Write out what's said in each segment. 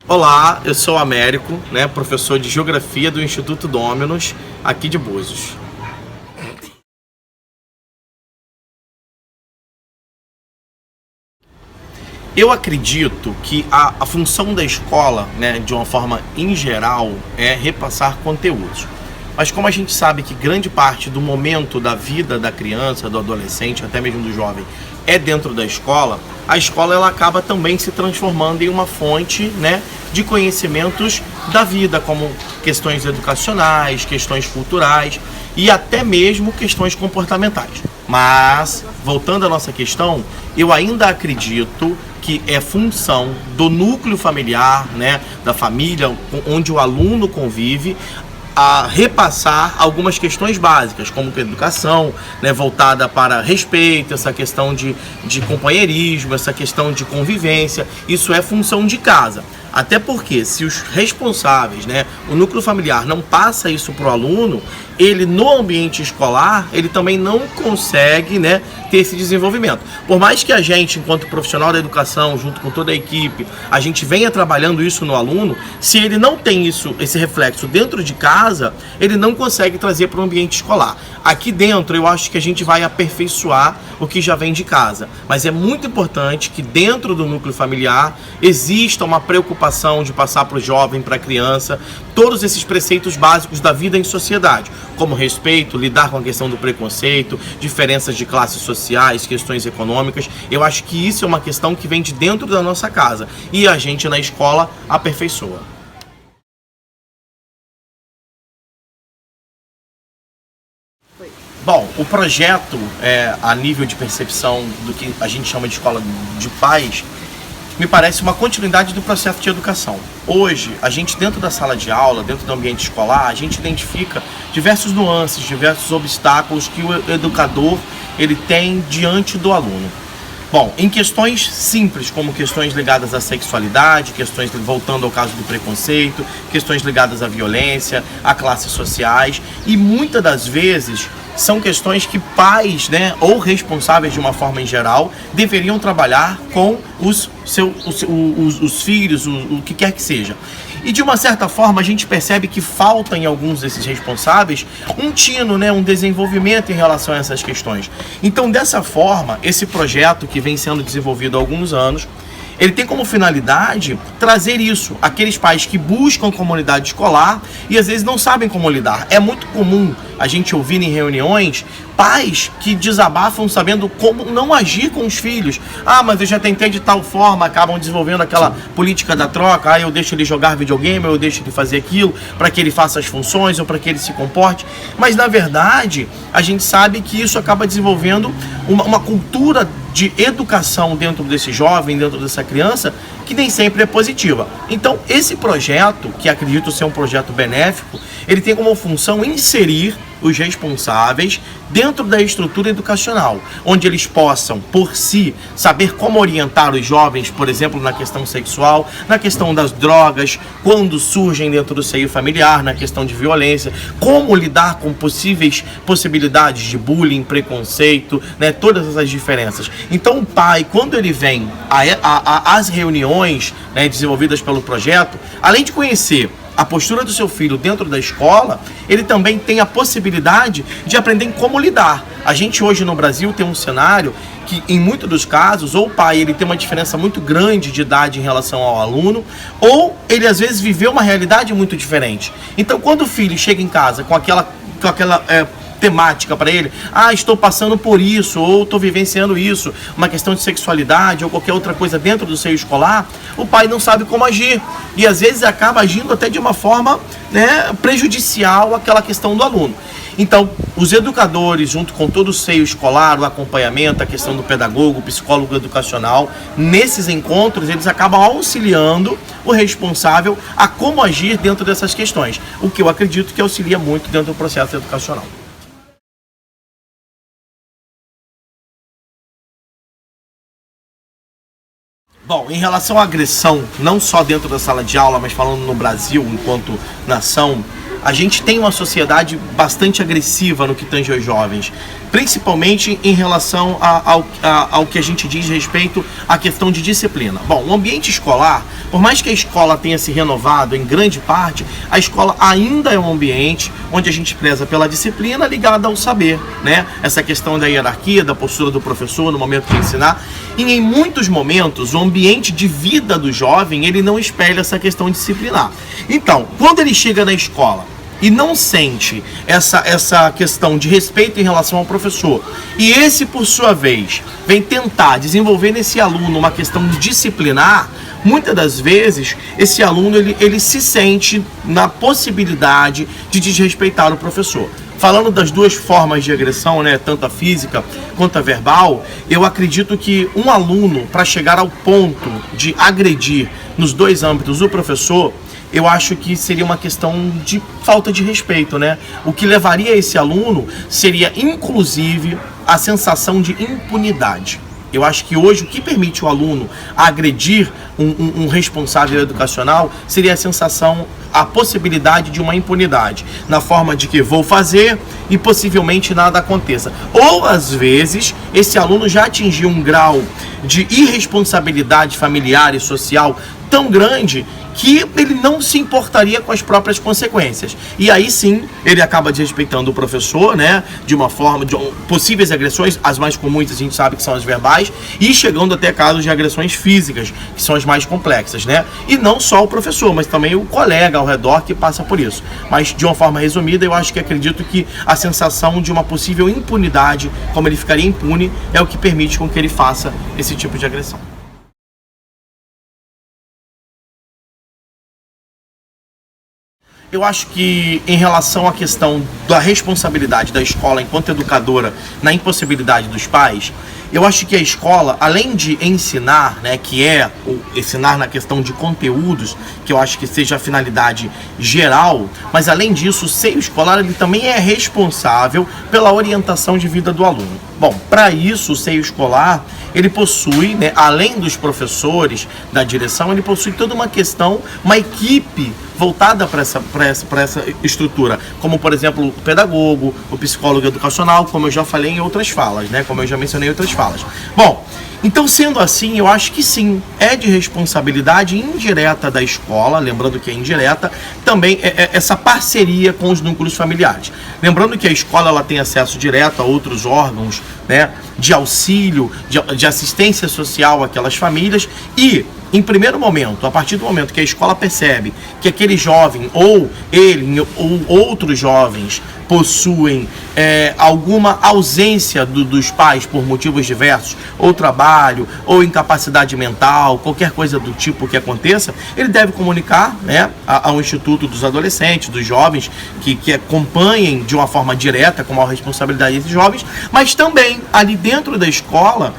Olá, eu sou o Américo, professor de Geografia do Instituto Dominus, aqui de Búzios. Eu acredito que a função da escola, de uma forma em geral, é repassar conteúdos. Mas como a gente sabe que grande parte do momento da vida da criança, do adolescente, até mesmo do jovem, é dentro da escola, a escola ela acaba também se transformando em uma fonte, de conhecimentos da vida, como questões educacionais, questões culturais e até mesmo questões comportamentais. Mas, voltando à nossa questão, eu ainda acredito que é função do núcleo familiar, da família onde o aluno convive, a repassar algumas questões básicas, como a educação, voltada para respeito, essa questão de companheirismo, essa questão de convivência. Isso é função de casa. Até porque, se os responsáveis, o núcleo familiar não passa isso para o aluno, ele no ambiente escolar, ele também não consegue, ter esse desenvolvimento. Por mais que a gente, enquanto profissional da educação, junto com toda a equipe, a gente venha trabalhando isso no aluno, se ele não tem esse reflexo dentro de casa, ele não consegue trazer para o ambiente escolar. Aqui dentro, eu acho que a gente vai aperfeiçoar o que já vem de casa. Mas é muito importante que dentro do núcleo familiar exista uma preocupação de passar para o jovem, para a criança, todos esses preceitos básicos da vida em sociedade, como respeito, lidar com a questão do preconceito, diferenças de classes sociais, questões econômicas. Eu acho que isso é uma questão que vem de dentro da nossa casa e a gente na escola aperfeiçoa. Bom, o projeto, a nível de percepção do que a gente chama de escola de paz, me parece uma continuidade do processo de educação. Hoje, a gente dentro da sala de aula, dentro do ambiente escolar, a gente identifica diversos nuances, diversos obstáculos que o educador ele tem diante do aluno. Bom, em questões simples, como questões ligadas à sexualidade, questões voltando ao caso do preconceito, questões ligadas à violência, a classes sociais, e muitas das vezes são questões que pais, ou responsáveis de uma forma em geral, deveriam trabalhar com os filhos, o que quer que seja. E de uma certa forma a gente percebe que falta em alguns desses responsáveis um tino, um desenvolvimento em relação a essas questões. Então, dessa forma, esse projeto que vem sendo desenvolvido há alguns anos, ele tem como finalidade trazer isso, aqueles pais que buscam comunidade escolar e às vezes não sabem como lidar. É muito comum a gente ouvir em reuniões pais que desabafam sabendo como não agir com os filhos. Ah, mas eu já tentei de tal forma, acabam desenvolvendo aquela política da troca, eu deixo ele jogar videogame, eu deixo ele fazer aquilo para que ele faça as funções ou para que ele se comporte. Mas na verdade, a gente sabe que isso acaba desenvolvendo uma cultura de educação dentro desse jovem, dentro dessa criança, que nem sempre é positiva. Então, esse projeto, que acredito ser um projeto benéfico, ele tem como função inserir os responsáveis dentro da estrutura educacional, onde eles possam, por si, saber como orientar os jovens, por exemplo, na questão sexual, na questão das drogas, quando surgem dentro do seio familiar, na questão de violência, como lidar com possíveis possibilidades de bullying, preconceito, todas essas diferenças. Então, o pai, quando ele vem às reuniões, desenvolvidas pelo projeto, além de conhecer a postura do seu filho dentro da escola, ele também tem a possibilidade de aprender como lidar. A gente hoje no Brasil tem um cenário que, em muitos dos casos, ou o pai ele tem uma diferença muito grande de idade em relação ao aluno, ou ele às vezes viveu uma realidade muito diferente. Então, quando o filho chega em casa com aquela temática para ele, estou passando por isso, ou estou vivenciando isso, uma questão de sexualidade ou qualquer outra coisa dentro do seio escolar, o pai não sabe como agir e às vezes acaba agindo até de uma forma prejudicial àquela questão do aluno. Então, os educadores, junto com todo o seio escolar, o acompanhamento, a questão do pedagogo, o psicólogo educacional, nesses encontros, eles acabam auxiliando o responsável a como agir dentro dessas questões, o que eu acredito que auxilia muito dentro do processo educacional. Bom, em relação à agressão, não só dentro da sala de aula, mas falando no Brasil enquanto nação, a gente tem uma sociedade bastante agressiva no que tange aos jovens, principalmente em relação ao que a gente diz respeito à questão de disciplina. Bom, o ambiente escolar, por mais que a escola tenha se renovado em grande parte, a escola ainda é um ambiente onde a gente preza pela disciplina ligada ao saber, né? Essa questão da hierarquia, da postura do professor no momento de ensinar. E em muitos momentos, o ambiente de vida do jovem, ele não espelha essa questão disciplinar. Então, quando ele chega na escola e não sente essa questão de respeito em relação ao professor, e esse, por sua vez, vem tentar desenvolver nesse aluno uma questão disciplinar, muitas das vezes, esse aluno ele se sente na possibilidade de desrespeitar o professor. Falando das duas formas de agressão, né, tanto a física quanto a verbal, eu acredito que um aluno, para chegar ao ponto de agredir nos dois âmbitos o professor, eu acho que seria uma questão de falta de respeito, né? O que levaria esse aluno seria, inclusive, a sensação de impunidade. Eu acho que hoje o que permite o aluno agredir um responsável educacional seria a sensação, a possibilidade de uma impunidade, na forma de que vou fazer e possivelmente nada aconteça. Ou, às vezes, esse aluno já atingiu um grau de irresponsabilidade familiar e social tão grande que ele não se importaria com as próprias consequências. E aí sim, ele acaba desrespeitando o professor, né? De uma forma, de possíveis agressões, as mais comuns a gente sabe que são as verbais, e chegando até casos de agressões físicas, que são as mais complexas, né? E não só o professor, mas também o colega ao redor que passa por isso. Mas de uma forma resumida, eu acho que acredito que a sensação de uma possível impunidade, como ele ficaria impune, é o que permite com que ele faça esse tipo de agressão. Eu acho que em relação à questão da responsabilidade da escola enquanto educadora na impossibilidade dos pais, eu acho que a escola, além de ensinar, né, que é o ensinar na questão de conteúdos, que eu acho que seja a finalidade geral, mas além disso, o seio escolar ele também é responsável pela orientação de vida do aluno. Bom, para isso, o seio escolar, ele possui, né, além dos professores, da direção, ele possui toda uma questão, uma equipe voltada para essa estrutura, como por exemplo o pedagogo, o psicólogo educacional, como eu já falei em outras falas, né? Como eu já mencionei em outras falas. Bom, então sendo assim, eu acho que sim, é de responsabilidade indireta da escola, lembrando que é indireta, também é essa parceria com os núcleos familiares. Lembrando que a escola ela tem acesso direto a outros órgãos, né, de auxílio, de assistência social àquelas famílias e, em primeiro momento, a partir do momento que a escola percebe que aquele jovem ou ele ou outros jovens possuem alguma ausência dos pais por motivos diversos, ou trabalho, ou incapacidade mental, qualquer coisa do tipo que aconteça, ele deve comunicar, né, ao Instituto dos Adolescentes, dos jovens, que acompanhem de uma forma direta com a responsabilidade desses jovens, mas também ali dentro da escola,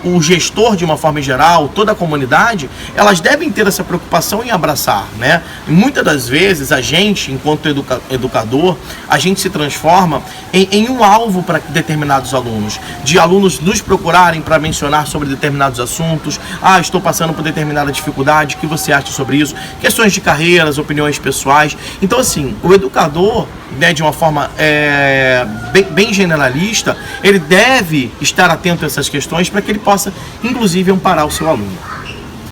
o gestor, de uma forma geral, toda a comunidade, elas devem ter essa preocupação em abraçar, né? Muitas das vezes a gente, enquanto educador, a gente se transforma em um alvo para determinados alunos, de alunos nos procurarem para mencionar sobre determinados assuntos. Estou passando por determinada dificuldade, o que você acha sobre isso? Questões de carreiras, opiniões pessoais. Então, assim, o educador, né, de uma forma bem generalista, ele deve estar atento a essas questões para que ele possa, inclusive, amparar o seu aluno.